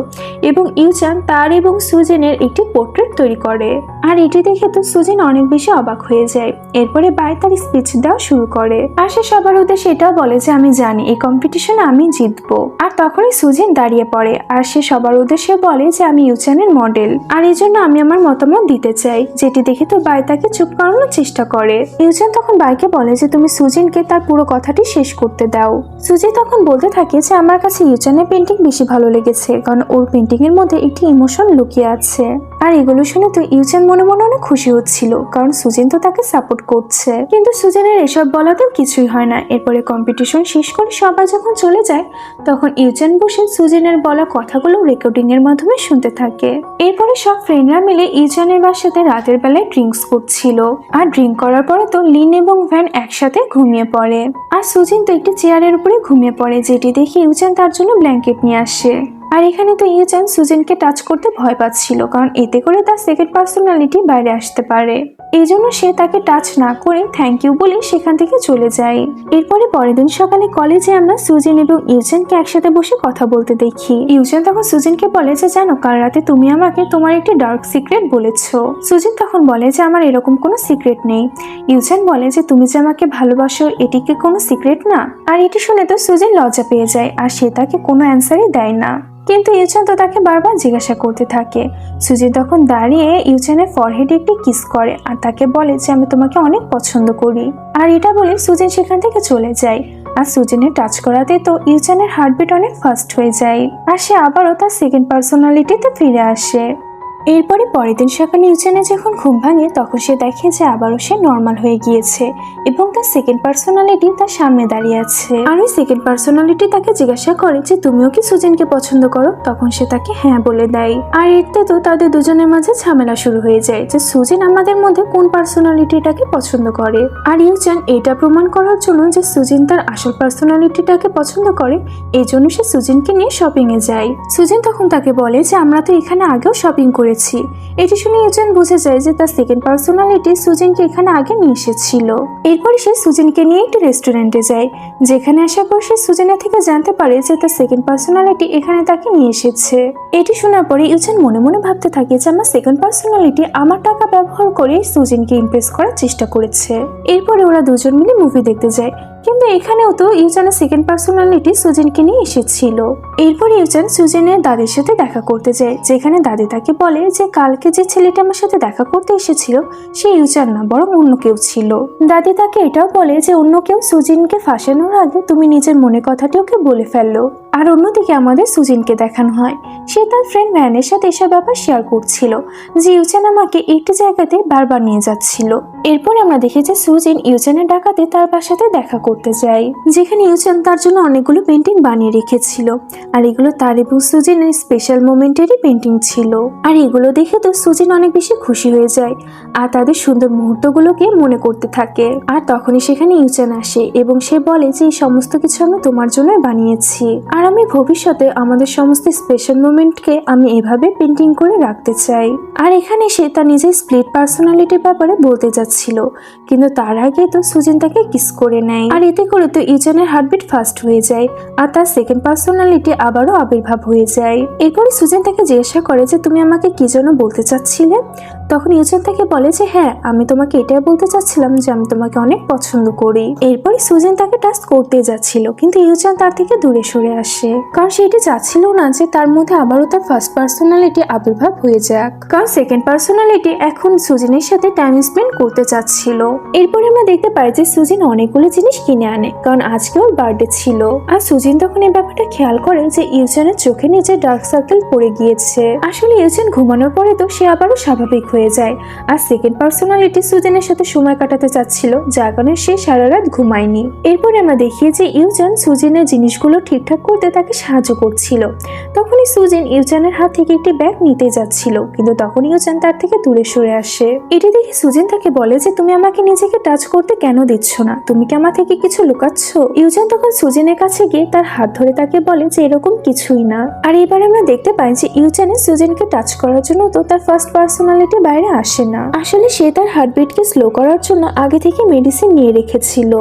Speaker 1: এবং ইউচান তার এবং সুজিনের একটি পোর্ট্রেট তৈরি করে। আর এটি দেখে তো সুজিন অনেক বেশি অবাক হয়ে যায়। এরপরে বাই তার স্পিচ দেওয়া শুরু করে, আর সে সবার উদ্দেশ্যে এটাও বলে যে আমি জানি এই কম্পিটিশনে আমি জিতবো। আর তখনই সুজিন দাঁড়িয়ে পড়ে, আর সে সবার উদ্দেশ্যে বলে যে আমি ইউচানের মডেল, আর এই জন্য আমি আমার মতামত দিতে চাই। যেটি দেখে তো বাই তাকে চুপ করানোর চেষ্টা করে। ইউচান তখন বাইকে বলে যে তুমি সুজিনকে তার পুরো কথাটি শেষ করতে দাও। সুজি তখন বলতে থাকে যে আমার কাছে ইউচানের পেন্টিং বেশি ভালো লেগেছে, কারণ ওর পেন্টিং এর মধ্যে একটি ইমোশন লুকিয়ে আছে। আর এগুলো শুনে তো ইউচান মনে মনে অনেক খুশি হচ্ছিল, কারণ সুজিন তো তাকে সাপোর্ট করছে। কিন্তু সুজিনের এসব বলাতেও কিছুই হয় না। এরপরে কম্পিটিশন শেষ করে সবাই যখন চলে যায়, তখন ইউচান বসে সুজিনের বলা কথাগুলো রেকর্ডিং এর মাধ্যমে শুনতে থাকে। এরপরে সব ফ্রেন্ডরা মিলে ইউচানের বাসাতে রাতের বেলায় ড্রিঙ্কস করছিল। আর ড্রিঙ্ক করার পরে তো লিন এবং ভ্যান একসাথে ঘুমিয়ে পড়ে, আর সুজিন তো একটি চেয়ারের উপরে ঘুমিয়ে পড়ে, যেটি দেখে ইউচান তার জন্য ব্ল্যাঙ্কেট নিয়ে আসে। আর এখানে তো ইউচান সুজিনকে টাচ করতে ভয় পাচ্ছিল, কারণ এতে করে তার সেকেন্ড পার্সোনালিটি বাইরে আসতে পারে। এই জন্য সে তাকে টাচ না করে থ্যাংক ইউ বলে সেখান থেকে চলে যায়। এরপরে পরের দিন সকালে কলেজে আমরা সুজিন এবং ইউচানকে একসাথে বসে কথা বলতে দেখি। ইউচান তখন সুজিনকে বলে যে জানো, কাল রাতে তুমি আমাকে তোমার একটি ডার্ক সিক্রেট বলেছো। সুজিন তখন বলে যে আমার এরকম কোনো সিক্রেট নেই। ইউচান বলে যে তুমি যে আমাকে ভালোবাসো, এটি কি কোনো সিক্রেট না? আর এটি শুনে তো সুজিন লজ্জা পেয়ে যায়, আর সে তাকে কোনো অ্যান্সারই দেয় না। কিন্তু ইউচান তো তাকে বারবার জিজ্ঞাসা করতে থাকে। সুজিন তখন দাঁড়িয়ে ইউচানের ফরহেডে একটি কিস করে, আর তাকে বলে যে আমি তোমাকে অনেক পছন্দ করি। আর এটা বলে সুজিন সেখান থেকে চলে যায়। আর সুজিনের টাচ করাতে তো ইউচানের হার্টবিট অনেক ফাস্ট হয়ে যায়, আর সে আবারও তার সেকেন্ড পার্সোনালিটিতে ফিরে আসে। এরপরে পরের দিন সকালে ইউচানের যখন ঘুম ভাঙে, তখন সে দেখে যে আবারও সে নর্মাল হয়ে গিয়েছে এবং তার সেকেন্ড পার্সোনালিটি তার সামনে দাঁড়িয়ে আছে। আর ওই সেকেন্ড পার্সোনালিটি তাকে জিজ্ঞাসা করে যে তুমিও কি সুজিনকে পছন্দ করো? তখন সে তাকে হ্যাঁ বলে দেয়। আর এতে তো তাদের দুজনের মাঝে ঝামেলা শুরু হয়ে যায় যে সুজিন আমাদের মধ্যে কোন পার্সোনালিটিটাকে পছন্দ করে। আর ইউচান এটা প্রমাণ করার জন্য যে সুজিন তার আসল পার্সোনালিটিটাকে পছন্দ করে, এই জন্য সে সুজিনকে নিয়ে শপিং এ যায়। সুজিন তখন তাকে বলে যে আমরা তো এখানে আগেও শপিং করেছি, করেছি। এটি শুনে ইউজান বুঝে যায় যে তার সেকেন্ড পার্সোনালিটি সুজিনকে এখানে আগে নিয়ে এসেছিল। এরপরে সে সুজিনকে নিয়ে একটি রেস্টুরেন্টে যায়, যেখানে আসার পর সে সুজিনের থেকে জানতে পারে যে তার সেকেন্ড পার্সোনালিটি এখানে তাকে নিয়ে এসেছে। এটি শোনার পরে ইউজান মনে মনে ভাবতে থাকে যে আমার সেকেন্ড পার্সোনালিটি আমার টাকা ব্যবহার করে সুজিনকে ইমপ্রেস করার চেষ্টা করেছে। এরপরে ওরা দুজন মিলে মুভি দেখতে যায়, কিন্তু এখানেও তো ইউজানের সেকেন্ড পার্সোনালিটি সুজিনকে নিয়ে এসেছিল। এরপর ইউজান সুজিনের দাদির সাথে দেখা করতে যায়, যেখানে দাদি তাকে বলে যে কালকে যে ছেলেটা আমার সাথে দেখা করতে এসেছিল সে ইউজান না, বরং অন্য কেউ ছিল। দাদি তাকে এটাও বলে যে অন্য কেউ সুজিনকে ফাঁসানোর আগে তুমি নিজের মনে কথাটি ওকে বলে ফেললো। আর অন্যদিকে আমাদের সুজিনকে দেখানো হয় সে তার ফ্রেন্ড ভ্যানের সাথে এসব ব্যাপার শেয়ার করছিল যে ইউজান আমাকে একটি জায়গাতে বারবার নিয়ে যাচ্ছিল। এরপর আমরা দেখি যে সুজিন ইউজানের ডাকাতে তার বাসাতে দেখা করতে যায়, যেখানে ইউজান তার জন্য অনেকগুলো পেন্টিং বানিয়ে রেখেছিল। আর এগুলো তার এবং সুজিনের স্পেশাল মোমেন্টেরই পেন্টিং ছিল। আর এগুলো দেখে তো সুজিন অনেক বেশি খুশি হয়ে যায় আর তাদের সুন্দর মুহূর্তগুলোকে মনে করতে থাকে। আর তখনই সেখানে ইউজান আসে এবং সে বলে যে এই সমস্ত কিছু আমি তোমার জন্য বানিয়েছি, আর আমি ভবিষ্যতে আমাদের সমস্ত স্পেশাল মোমেন্টকে আমি এভাবে পেন্টিং করে রাখতে চাই। আর এখানে সে তার নিজের স্প্লিট পার্সোনালিটির ব্যাপারে বলতে যাচ্ছিল, কিন্তু তার আগে তো সুজিন তাকে কিস করে নেয়। আর এতে করে তো ইউজানের হার্টবিট ফাস্ট হয়ে যায় আর তার সেকেন্ড পার্সোনালিটি আবারও আবির্ভাব হয়ে যায়। এরপরে সুজিন তাকে জিজ্ঞাসা করে যে তুমি আমাকে কি জন্য বলতে চাচ্ছিলে। তখন ইউজান তাকে বলে যে হ্যাঁ, আমি তোমাকে এটাই বলতে চাচ্ছিলাম যে আমি তোমাকে অনেক পছন্দ করি। এরপরে সুজিন তাকে টাচ করতে যাচ্ছিল, কিন্তু ইউজান তার থেকে দূরে সরে আসে, কারণ সেটি চাচ্ছিল না যে তার মধ্যে আবারও তার ফার্স্ট পার্সোনালিটি আবির্ভাব হয়ে যাক, কারণ সেকেন্ড পার্সোনালিটি এখন সুজিনের সাথে টাইম স্পেন্ড করতে চাচ্ছিল। এরপরে আমরা দেখতে পাই যে সুজিন অনেকগুলো জিনিস কিনে আনে, কারণ আজকে ওর বার্থডে ছিল। আর সুজিন তখন এই ব্যাপারটা খেয়াল করে যে ইউজানের চোখে নিচে ডার্ক সার্কেল পড়ে গিয়েছে। আসলে ইউজান ঘুমানোর পরে তো সে আবারও স্বাভাবিক হয়ে যায়। আর সেকেন্ড পার্সোনালিটি সুজিনের সাথে সময় কাটাতে চাচ্ছিল, যার কারণে সে সারা রাত ঘুমায়নি। এরপরে আমরা দেখি যে ইউজান সুজিনের জিনিসগুলো ঠিকঠাক করতে তাকে সাহায্য করছিল। তখনই সুজিন ইউজানের হাত থেকে একটি ব্যাগ নিতে যাচ্ছিল, কিন্তু তখন ইউজান তার থেকে দূরে সরে আসে। এটি দেখে সুজিন তাকে বলে যে তুমি আমাকে নিজেকে টাচ করতে কেন দিচ্ছ না, তুমি কি আমার থেকে কিছু লুকাচ্ছ। ইউজান তখন সুজিনের কাছে গিয়ে তার হাত ধরে তাকে বলে যে এরকম কিছুই না। আর এবার আমরা দেখতে পাই যে ইউজানের সুজিনকে টাচ করার জন্য তো তার ফার্স্ট পার্সোনালিটি বাইরে আসে না। আসলে সে তার হার্টবিটকে স্লো করার জন্য আগে থেকে মেডিসিন নিয়ে রেখেছিল।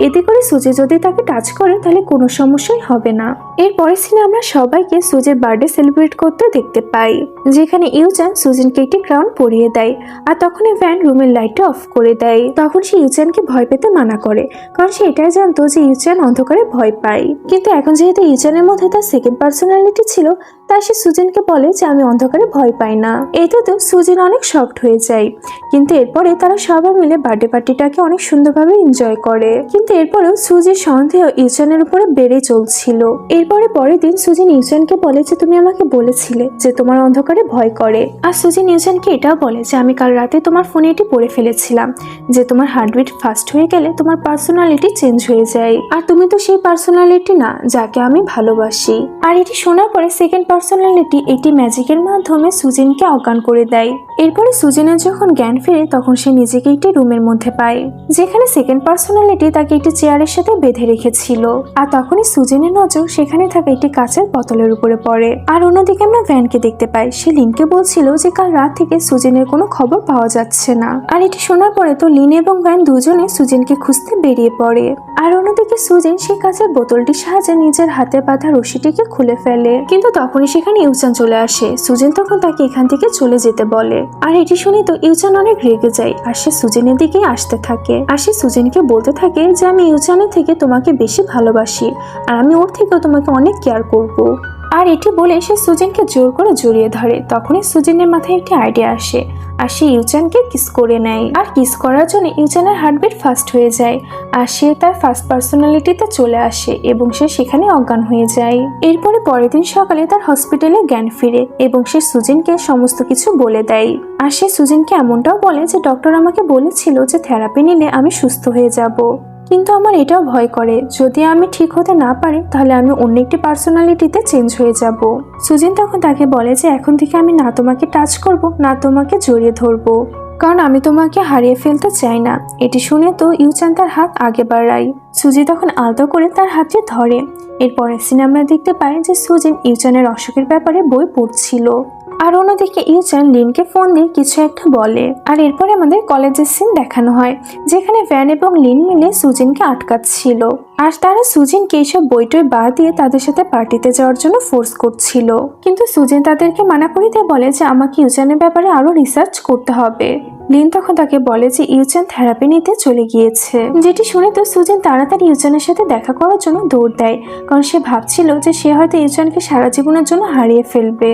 Speaker 1: এতে করে সুজি যদি তাকে টাচ করে তাহলে কোনো সমস্যাই হবে না। এরপরে সিনে আমরা সবাইকে সুজির বার্থডে সেলিব্রেট করতে দেখতে পাই, যেখানে ইউজান সুজিনকে একটি ক্রাউন পরিয়ে দেয়। আর তখনই ভ্যান রুমের লাইটটা অফ করে দেয়। তখন সে ইউজানকে ভয় পেতে মানা করে, কারণ সে এটাই জানতো যে ইউজান অন্ধকারে ভয় পায়। কিন্তু এখন যেহেতু ইউজানের মধ্যে তার সেকেন্ড পার্সোনালিটি ছিল, তাই সে সুজিনকে বলে যে আমি অন্ধকারে ভয় পাই না। এতে তো সুজিন অনেক শকড হয়ে যায়। কিন্তু এরপরে তারা সবাই মিলে বার্থডে পার্টিটাকে অনেক সুন্দরভাবে এনজয় করে। কিন্তু এরপরেও সুজির সন্দেহ ইউজানের উপরে বেড়ে চলছিল। এরপরে পরের দিন সুজিন ইউজানকে বলে যে তুমি আমাকে বলেছিলে যে তোমার অন্ধকারে ভয় করে। আর সুজিন ইউজানকে এটাও বলে যে আমি কাল রাতে তোমার ফোনে এটি পড়ে ফেলেছিলাম যে তোমার হার্টবিট ফাস্ট হয়ে গেলে তোমার পার্সোনালিটি চেঞ্জ হয়ে যায়, আর তুমি তো সেই পার্সোনালিটি না যাকে আমি ভালোবাসি। আর এটি শোনার পরে সেকেন্ড পার্সোনালিটি এটি ম্যাজিকের মাধ্যমে সুজিনকে অজ্ঞান করে দেয়। এরপরে সুজিনের যখন জ্ঞান ফিরে তখন সে নিজেকে একটি রুমের মধ্যে পায়, যেখানে সেকেন্ড পার্সোনালিটি তাকে একটি চেয়ারের সাথে বেঁধে রেখেছিল। আর তখনই সুজিনের নজর সেখানে থাকা একটি কাঁচের বোতলের উপরে পড়ে। আর অন্যদিকে আমরা ভ্যানকে দেখতে পাই, সে লিনকে বলছিল যে কাল রাত থেকে সুজিনের কোনো খবর পাওয়া যাচ্ছে না। আর এটি শোনার পরে তো লিন এবং ভ্যান দুজনে সুজিনকে খুঁজতে বেরিয়ে পড়ে। আর অন্যদিকে সুজিন সেই কাঁচের বোতলটির সাহায্যে নিজের হাতে বাঁধা রশিটিকে খুলে ফেলে, কিন্তু তখনই সেখানে ইউজান চলে আসে। সুজিন তখন তাকে এখান থেকে চলে যেতে বলে। আর এটি শুনে তো ইউজান অনেক রেগে যায়, আর সে সুজিনের দিকে আসতে থাকে। আর সে সুজিনকে বলতে থাকে যে আমি ইউজানের থেকে তোমাকে বেশি ভালোবাসি, আর আমি ওর থেকেও তোমাকে অনেক কেয়ার করব। আর এটি বলে সে সুজিনকে জোর করে জড়িয়ে ধরে। তখনই সুজিনের মাথায় একটি আইডিয়া আসে, আর সে ইউজানকে কিস করে নেয়। আর কিস করার জন্য ইউজানের হার্টবিট ফাস্ট হয়ে যায়, আর সে তার ফার্স্ট পার্সোনালিটিতে চলে আসে এবং সে সেখানে অজ্ঞান হয়ে যায়। এরপরে পরের দিন সকালে তার হসপিটালে জ্ঞান ফিরে এবং সে সুজিনকে সমস্ত কিছু বলে দেয়। আর সে সুজিনকে এমনটাও বলে যে ডক্টর আমাকে বলেছিল যে থেরাপি নিলে আমি সুস্থ হয়ে যাব, কিন্তু আমার এটাও ভয় করে যদি আমি ঠিক হতে না পারি তাহলে আমি অন্য একটি পার্সোনালিটিতে চেঞ্জ হয়ে যাব। সুজিন তখন তাকে বলে যে এখন থেকে আমি না তোমাকে টাচ করব না তোমাকে জড়িয়ে ধরবো, কারণ আমি তোমাকে হারিয়ে ফেলতে চাই না। এটি শুনে তো ইউজান তার হাত আগে বাড়ায়। সুজি তখন আলতো করে তার হাতটি ধরে। এরপরে সিনে আমরা দেখতে পাই যে সুজিন ইউজানের অসুখের ব্যাপারে বই পড়ছিল। আর অন্যদিকে ইউচান লিনকে ফোন দিয়ে কিছু একটা বলে। আর এরপরে আমাদের কলেজের সিন দেখানো হয়, যেখানে ভ্যান এবং লিন মিলে সুজিনকে আটকাচ্ছিল। আর তারা সুজিনকে এইসব বইটই বাদ দিয়ে তাদের সাথে পার্টিতে যাওয়ার জন্য ফোর্স করছিল। কিন্তু সুজিন তাদেরকে মানা করে দিয়ে বলে যে আমাকে ইউচানের ব্যাপারে আরো রিসার্চ করতে হবে। লিন তখন তাকে বলে যে ইউচান থেরাপি নিতে চলে গিয়েছে। যেটি শুনে তো সুজিন তাড়াতাড়ি ইউচানের সাথে দেখা করার জন্য দৌড় দেয়, কারণ সে ভাবছিল যে সে হয়তো ইউচানকে সারা জীবনের জন্য হারিয়ে ফেলবে।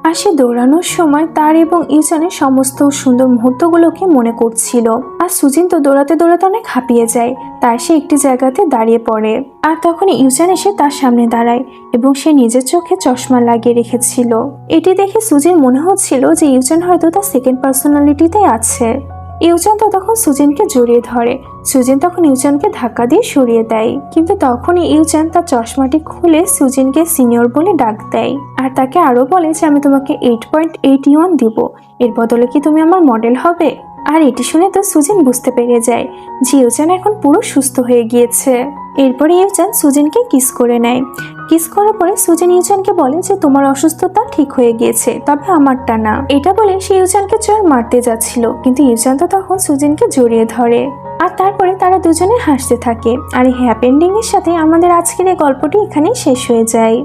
Speaker 1: আর সে দৌড়ানোর সময় তার এবং ইউচানের সমস্ত সুন্দর মুহূর্তগুলোকে মনে করছিল। আর সুজিন তো দৌড়াতে দৌড়াতে অনেক হাঁপিয়ে যায়, তাই সে একটি জায়গাতে দাঁড়িয়ে পড়ে। আর তখন ইউচান এসে তার সামনে দাঁড়ায় এবং সে নিজের চোখে চশমা লাগিয়ে রেখেছিল। এটি দেখে সুজিন মনে হচ্ছিল যে ইউচান হয়তো তার সেকেন্ড পার্সোনালিটিতে আছে। ইউচান তো তখন সুজিনকে জড়িয়ে ধরে। সুজিন তখন ইউচানকে ধাক্কা দিয়ে সরিয়ে দেয়, কিন্তু তখনই ইউচান তার চশমাটি খুলে সুজিনকে সিনিয়র বলে ডাক দেয়। আর তাকে আরো বলে যে আমি তোমাকে 8.81 দিব, এর বদলে কি তুমি আমার মডেল হবে? আর এটি শুনে তো সুজিন বুঝতে পেরে যায় যে ইউচান এখন পুরো সুস্থ হয়ে গিয়েছে। এরপরে ইউচান সুজিনকে কিস করে নেয়। কিস করার পরে সুজিন ইউচানকে বলে যে তোমার অসুস্থতা ঠিক হয়ে গিয়েছে, তবে আমারটা না। এটা বলে সে ইউচানকে চোর মারতে যাচ্ছিল, কিন্তু ইউচান তো তখন সুজিনকে জড়িয়ে ধরে। আর তারপরে তারা দুজনে হাসতে থাকে। আর এই হ্যাপি এন্ডিং এর সাথে আমাদের আজকের এই গল্পটি এখানেই শেষ হয়ে যায়।